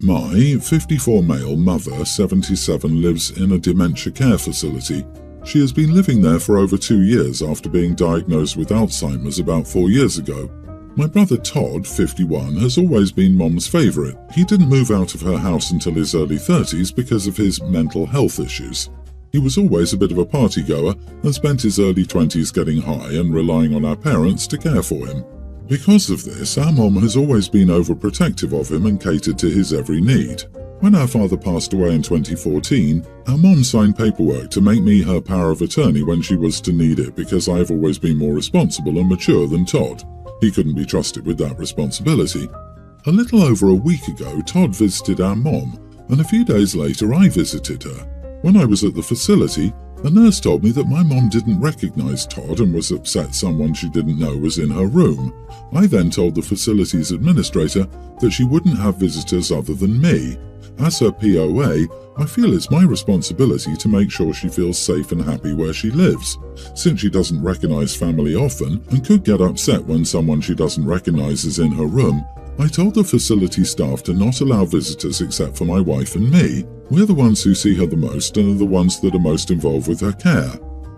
My 54 male mother, 77, lives in a dementia care facility. She has been living there for over 2 years after being diagnosed with Alzheimer's about 4 years ago. My brother Todd, 51, has always been Mom's favourite. He didn't move out of her house until his early 30s because of his mental health issues. He was always a bit of a party-goer and spent his early 20s getting high and relying on our parents to care for him. Because of this, our mom has always been overprotective of him and catered to his every need. When our father passed away in 2014, our mom signed paperwork to make me her power of attorney when she was to need it because I have always been more responsible and mature than Todd. He couldn't be trusted with that responsibility. A little over a week ago, Todd visited our mom, and a few days later I visited her. When I was at the facility, a nurse told me that my mom didn't recognize Todd and was upset someone she didn't know was in her room. I then told the facility's administrator that she wouldn't have visitors other than me. As her POA, I feel it's my responsibility to make sure she feels safe and happy where she lives. Since she doesn't recognize family often and could get upset when someone she doesn't recognize is in her room, I told the facility staff to not allow visitors except for my wife and me. We're the ones who see her the most and are the ones that are most involved with her care.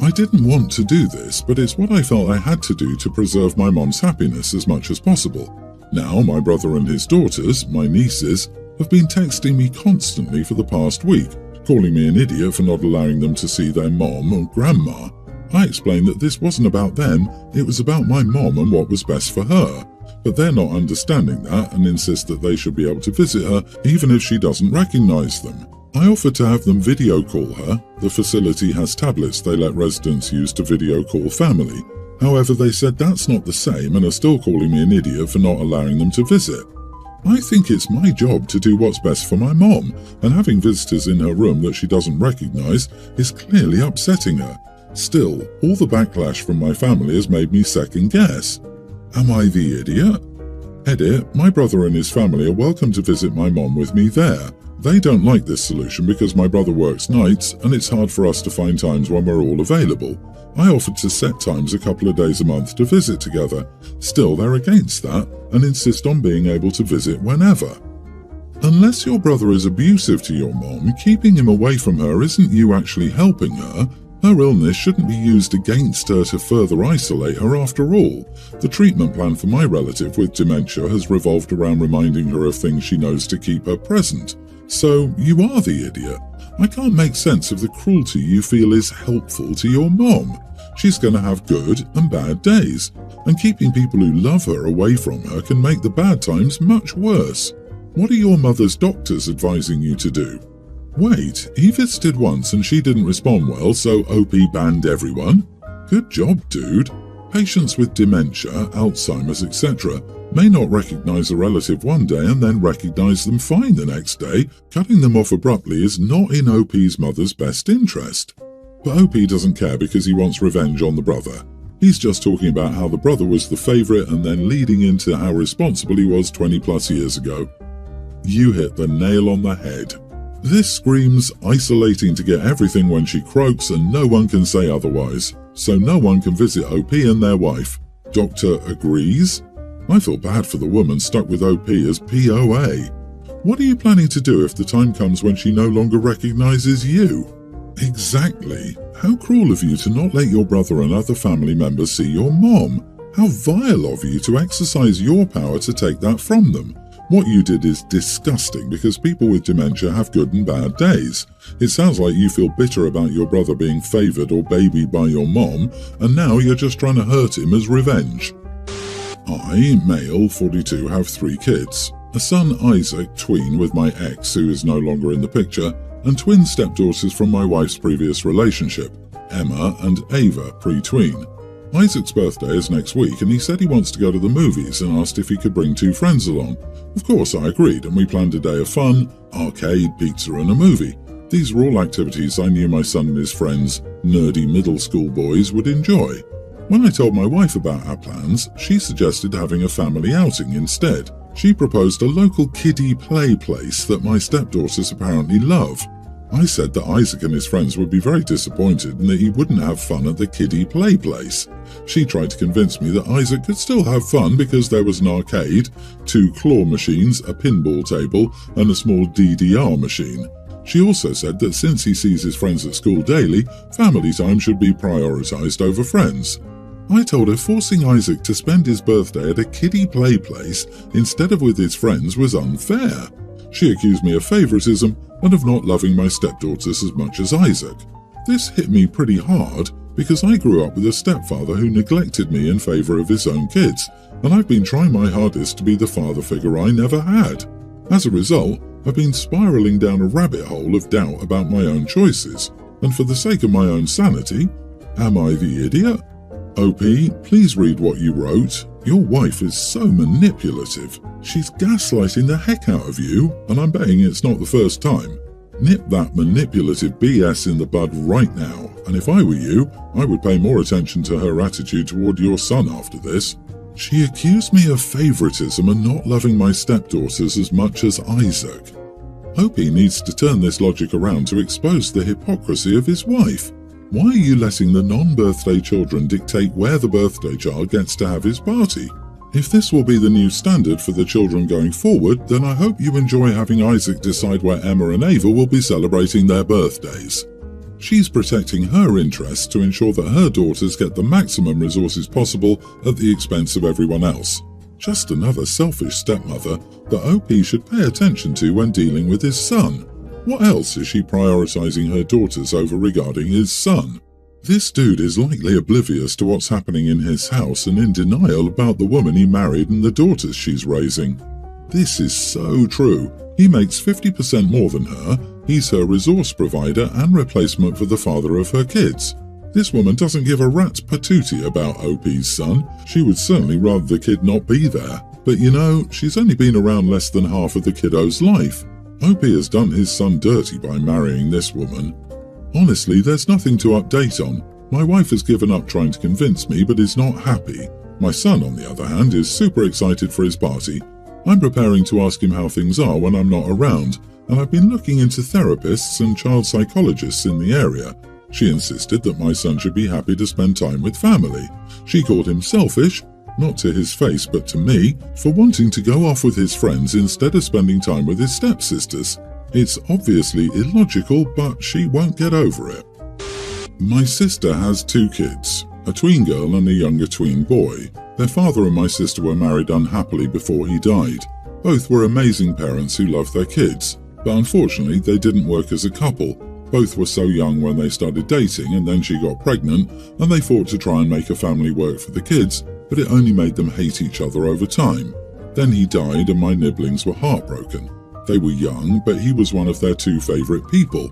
I didn't want to do this, but it's what I felt I had to do to preserve my mom's happiness as much as possible. Now, my brother and his daughters, my nieces, have been texting me constantly for the past week, calling me an idiot for not allowing them to see their mom or grandma. I explained that this wasn't about them, it was about my mom and what was best for her. But they're not understanding that and insist that they should be able to visit her even if she doesn't recognize them. I offered to have them video call her. The facility has tablets they let residents use to video call family. However, they said that's not the same and are still calling me an idiot for not allowing them to visit. I think it's my job to do what's best for my mom, and having visitors in her room that she doesn't recognize is clearly upsetting her. Still, all the backlash from my family has made me second guess. Am I the idiot? Edit, my brother and his family are welcome to visit my mom with me there. They don't like this solution because my brother works nights and it's hard for us to find times when we're all available. I offered to set times a couple of days a month to visit together. Still, they're against that and insist on being able to visit whenever. Unless your brother is abusive to your mom, keeping him away from her isn't you actually helping her. Her illness shouldn't be used against her to further isolate her after all. The treatment plan for my relative with dementia has revolved around reminding her of things she knows to keep her present. So you are the idiot. I can't make sense of the cruelty you feel is helpful to your mom. She's going to have good and bad days, and keeping people who love her away from her can make the bad times much worse. What are your mother's doctors advising you to do? Wait, he visited once and she didn't respond well, so OP banned everyone? Good job, dude. Patients with dementia, Alzheimer's, etc. may not recognize a relative one day and then recognize them fine the next day. Cutting them off abruptly is not in OP's mother's best interest. But OP doesn't care because he wants revenge on the brother. He's just talking about how the brother was the favourite and then leading into how responsible he was 20 plus years ago. You hit the nail on the head. This screams isolating to get everything when she croaks and no one can say otherwise. So no one can visit OP and their wife. Doctor agrees? I feel bad for the woman stuck with OP as POA. What are you planning to do if the time comes when she no longer recognizes you? Exactly. How cruel of you to not let your brother and other family members see your mom. How vile of you to exercise your power to take that from them. What you did is disgusting because people with dementia have good and bad days. It sounds like you feel bitter about your brother being favoured or babied by your mom, and now you're just trying to hurt him as revenge. I, male, 42, have 3 kids. A son, Isaac, tween, with my ex, who is no longer in the picture, and twin stepdaughters from my wife's previous relationship, Emma and Ava, pre-tween. Isaac's birthday is next week and he said he wants to go to the movies and asked if he could bring 2 friends along. Of course I agreed and we planned a day of fun, arcade, pizza and a movie. These were all activities I knew my son and his friends, nerdy middle school boys, would enjoy. When I told my wife about our plans, she suggested having a family outing instead. She proposed a local kiddie play place that my stepdaughters apparently love. I said that Isaac and his friends would be very disappointed and that he wouldn't have fun at the kiddie play place. She tried to convince me that Isaac could still have fun because there was an arcade, 2 claw machines, a pinball table, and a small DDR machine. She also said that since he sees his friends at school daily, family time should be prioritised over friends. I told her forcing Isaac to spend his birthday at a kiddie play place instead of with his friends was unfair. She accused me of favouritism and of not loving my stepdaughters as much as Isaac. This hit me pretty hard because I grew up with a stepfather who neglected me in favour of his own kids, and I've been trying my hardest to be the father figure I never had. As a result, I've been spiralling down a rabbit hole of doubt about my own choices, and for the sake of my own sanity, am I the idiot? OP, please read what you wrote. Your wife is so manipulative. She's gaslighting the heck out of you, and I'm betting it's not the first time. Nip that manipulative BS in the bud right now, and if I were you, I would pay more attention to her attitude toward your son after this. She accused me of favoritism and not loving my stepdaughters as much as Isaac. Opie needs to turn this logic around to expose the hypocrisy of his wife. Why are you letting the non-birthday children dictate where the birthday child gets to have his party? If this will be the new standard for the children going forward, then I hope you enjoy having Isaac decide where Emma and Ava will be celebrating their birthdays. She's protecting her interests to ensure that her daughters get the maximum resources possible at the expense of everyone else. Just another selfish stepmother that OP should pay attention to when dealing with his son. What else is she prioritising her daughters over regarding his son? This dude is likely oblivious to what's happening in his house and in denial about the woman he married and the daughters she's raising. This is so true. He makes 50% more than her, he's her resource provider and replacement for the father of her kids. This woman doesn't give a rat's patootie about OP's son. She would certainly rather the kid not be there. But you know, she's only been around less than half of the kiddo's life. OP has done his son dirty by marrying this woman. Honestly, there's nothing to update on. My wife has given up trying to convince me but is not happy. My son, on the other hand, is super excited for his party. I'm preparing to ask him how things are when I'm not around, and I've been looking into therapists and child psychologists in the area. She insisted that my son should be happy to spend time with family. She called him selfish, not to his face but to me, for wanting to go off with his friends instead of spending time with his stepsisters. It's obviously illogical, but she won't get over it. My sister has 2 kids, a tween girl and a younger tween boy. Their father and my sister were married unhappily before he died. Both were amazing parents who loved their kids, but unfortunately they didn't work as a couple. Both were so young when they started dating, and then she got pregnant, and they fought to try and make a family work for the kids, but it only made them hate each other over time. Then he died and my nibblings were heartbroken. They were young, but he was one of their 2 favourite people.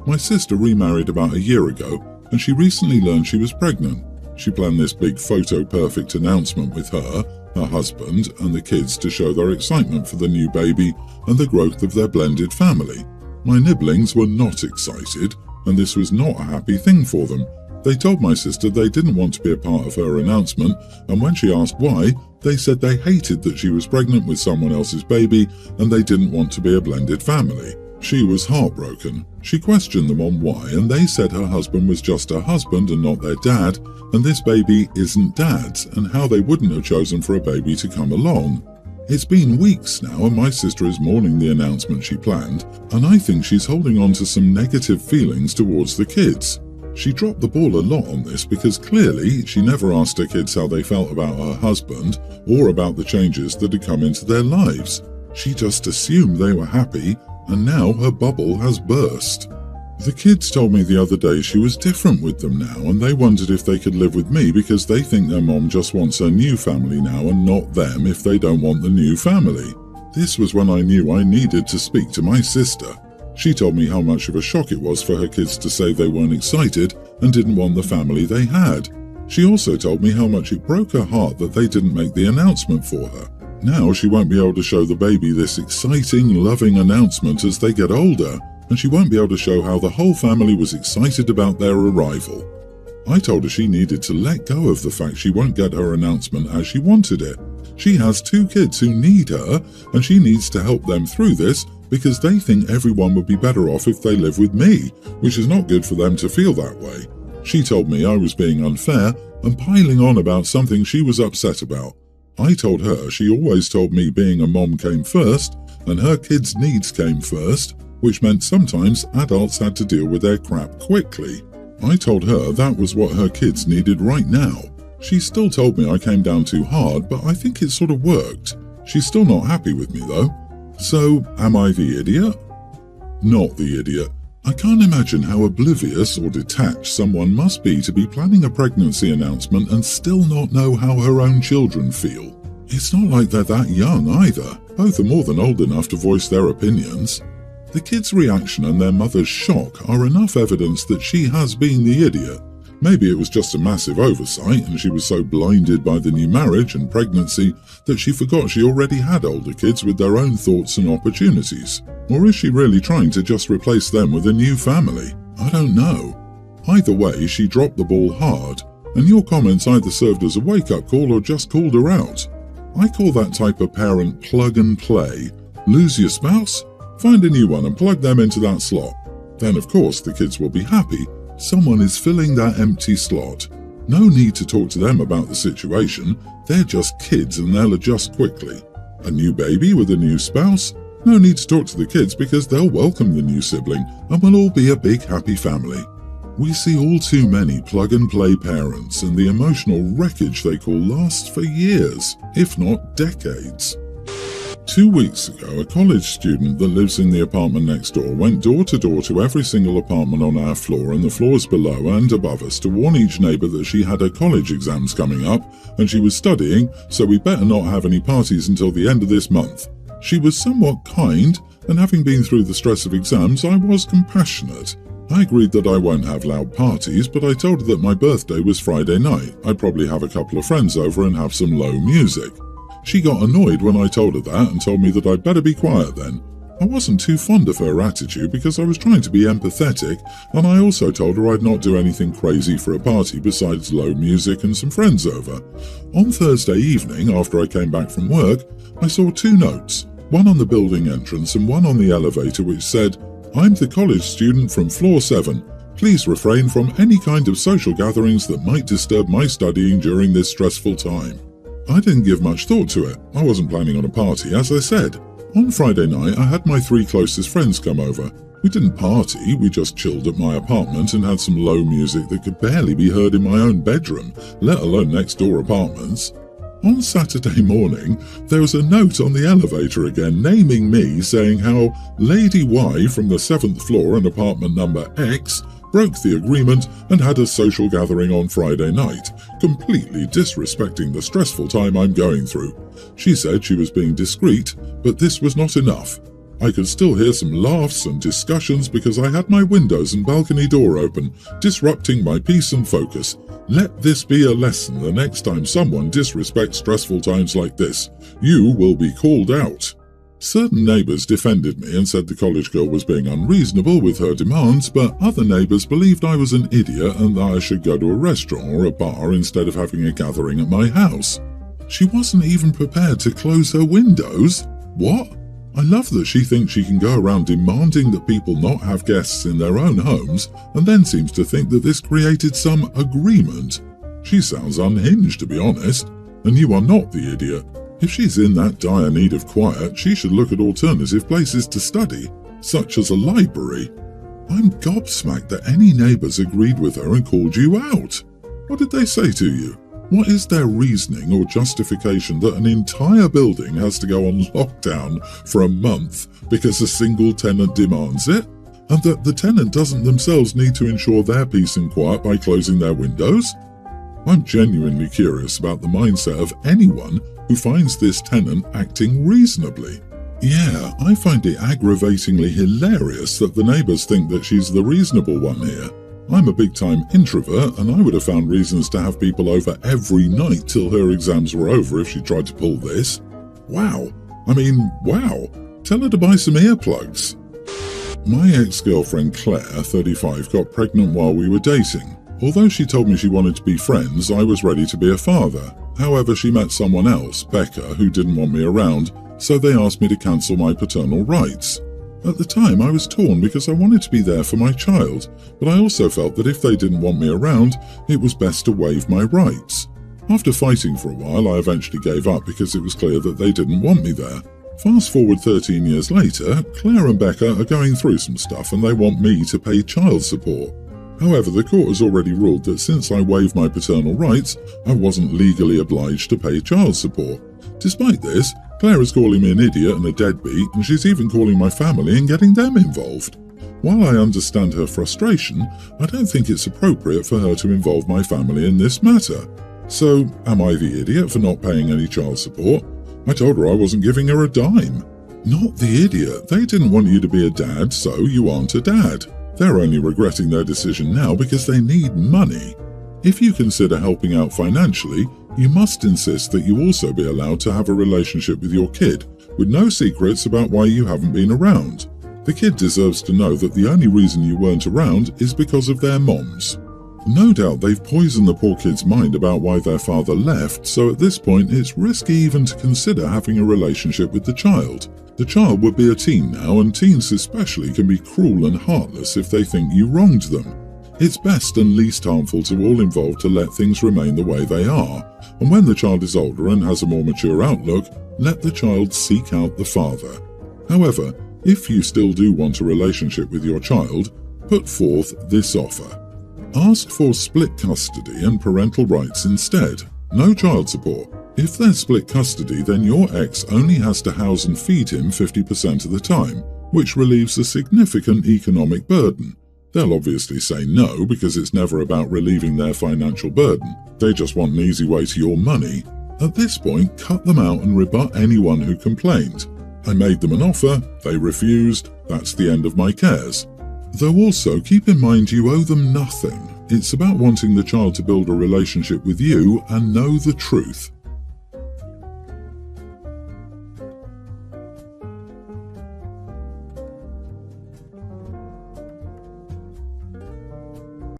My sister remarried about a year ago, and she recently learned she was pregnant. She planned this big photo-perfect announcement with her husband, and the kids to show their excitement for the new baby and the growth of their blended family. My nibblings were not excited, and this was not a happy thing for them. They told my sister they didn't want to be a part of her announcement, and when she asked why, they said they hated that she was pregnant with someone else's baby and they didn't want to be a blended family. She was heartbroken. She questioned them on why, and they said her husband was just her husband and not their dad, and this baby isn't dad's, and how they wouldn't have chosen for a baby to come along. It's been weeks now and my sister is mourning the announcement she planned, and I think she's holding on to some negative feelings towards the kids. She dropped the ball a lot on this because clearly she never asked her kids how they felt about her husband or about the changes that had come into their lives. She just assumed they were happy, and now her bubble has burst. The kids told me the other day she was different with them now, and they wondered if they could live with me because they think their mom just wants her new family now and not them if they don't want the new family. This was when I knew I needed to speak to my sister. She told me how much of a shock it was for her kids to say they weren't excited and didn't want the family they had. She also told me how much it broke her heart that they didn't make the announcement for her. Now she won't be able to show the baby this exciting, loving announcement as they get older, and she won't be able to show how the whole family was excited about their arrival. I told her she needed to let go of the fact she won't get her announcement as she wanted it. She has 2 kids who need her, and she needs to help them through this because they think everyone would be better off if they live with me, which is not good for them to feel that way. She told me I was being unfair and piling on about something she was upset about. I told her she always told me being a mom came first and her kids' needs came first, which meant sometimes adults had to deal with their crap quickly. I told her that was what her kids needed right now. She still told me I came down too hard, but I think it sort of worked. She's still not happy with me though. So, am I the idiot? Not the idiot. I can't imagine how oblivious or detached someone must be to be planning a pregnancy announcement and still not know how her own children feel. It's not like they're that young either. Both are more than old enough to voice their opinions. The kids' reaction and their mother's shock are enough evidence that she has been the idiot. Maybe it was just a massive oversight and she was so blinded by the new marriage and pregnancy that she forgot she already had older kids with their own thoughts and opportunities. Or is she really trying to just replace them with a new family? I don't know. Either way, she dropped the ball hard, and your comments either served as a wake-up call or just called her out. I call that type of parent plug and play. Lose your spouse? Find a new one and plug them into that slot. Then of course the kids will be happy. Someone is filling that empty slot. No need to talk to them about the situation. They're just kids and they'll adjust quickly. A new baby with a new spouse? No need to talk to the kids because they'll welcome the new sibling and we'll all be a big happy family. We see all too many plug-and-play parents, and the emotional wreckage they call lasts for years, if not decades. 2 weeks ago, a college student that lives in the apartment next door went door to door to every single apartment on our floor and the floors below and above us to warn each neighbour that she had her college exams coming up and she was studying, so we better not have any parties until the end of this month. She was somewhat kind, and having been through the stress of exams, I was compassionate. I agreed that I won't have loud parties, but I told her that my birthday was Friday night. I'd probably have a couple of friends over and have some low music. She got annoyed when I told her that and told me that I'd better be quiet then. I wasn't too fond of her attitude because I was trying to be empathetic, and I also told her I'd not do anything crazy for a party besides low music and some friends over. On Thursday evening, after I came back from work, I saw 2 notes, one on the building entrance and one on the elevator, which said, "I'm the college student from floor 7. Please refrain from any kind of social gatherings that might disturb my studying during this stressful time." I didn't give much thought to it. I wasn't planning on a party, as I said. On Friday night, I had my 3 closest friends come over. We didn't party, we just chilled at my apartment and had some low music that could barely be heard in my own bedroom, let alone next door apartments. On Saturday morning, there was a note on the elevator again naming me, saying how Lady Y from the 7th floor and apartment number X broke the agreement and had a social gathering on Friday night, completely disrespecting the stressful time I'm going through. She said she was being discreet, but this was not enough. I could still hear some laughs and discussions because I had my windows and balcony door open, disrupting my peace and focus. Let this be a lesson the next time someone disrespects stressful times like this. You will be called out. Certain neighbours defended me and said the college girl was being unreasonable with her demands, but other neighbours believed I was an idiot and that I should go to a restaurant or a bar instead of having a gathering at my house. She wasn't even prepared to close her windows? What? I love that she thinks she can go around demanding that people not have guests in their own homes and then seems to think that this created some agreement. She sounds unhinged, to be honest, and you are not the idiot. If she's in that dire need of quiet, she should look at alternative places to study, such as a library. I'm gobsmacked that any neighbours agreed with her and called you out. What did they say to you? What is their reasoning or justification that an entire building has to go on lockdown for a month because a single tenant demands it, and that the tenant doesn't themselves need to ensure their peace and quiet by closing their windows? I'm genuinely curious about the mindset of anyone who finds this tenant acting reasonably. Yeah, I find it aggravatingly hilarious that the neighbours think that she's the reasonable one here. I'm a big-time introvert, and I would have found reasons to have people over every night till her exams were over if she tried to pull this. Wow. Wow. Tell her to buy some earplugs. My ex-girlfriend Claire, 35, got pregnant while we were dating. Although she told me she wanted to be friends, I was ready to be a father. However, she met someone else, Becca, who didn't want me around, so they asked me to cancel my paternal rights. At the time, I was torn because I wanted to be there for my child, but I also felt that if they didn't want me around, it was best to waive my rights. After fighting for a while, I eventually gave up because it was clear that they didn't want me there. Fast forward 13 years later, Claire and Becca are going through some stuff and they want me to pay child support. However, the court has already ruled that since I waived my paternal rights, I wasn't legally obliged to pay child support. Despite this, Claire is calling me an idiot and a deadbeat, and she's even calling my family and getting them involved. While I understand her frustration, I don't think it's appropriate for her to involve my family in this matter. So, am I the idiot for not paying any child support? I told her I wasn't giving her a dime. Not the idiot. They didn't want you to be a dad, so you aren't a dad. They're only regretting their decision now because they need money. If you consider helping out financially, you must insist that you also be allowed to have a relationship with your kid, with no secrets about why you haven't been around. The kid deserves to know that the only reason you weren't around is because of their moms. No doubt they've poisoned the poor kid's mind about why their father left, so at this point it's risky even to consider having a relationship with the child. The child would be a teen now, and teens especially can be cruel and heartless if they think you wronged them. It's best and least harmful to all involved to let things remain the way they are, and when the child is older and has a more mature outlook, let the child seek out the father. However, if you still do want a relationship with your child, put forth this offer. Ask for split custody and parental rights instead. No child support. If there's split custody, then your ex only has to house and feed him 50% of the time, which relieves a significant economic burden. They'll obviously say no because it's never about relieving their financial burden. They just want an easy way to your money. At this point, cut them out and rebut anyone who complained. I made them an offer, they refused, that's the end of my cares. Though also keep in mind you owe them nothing. It's about wanting the child to build a relationship with you and know the truth.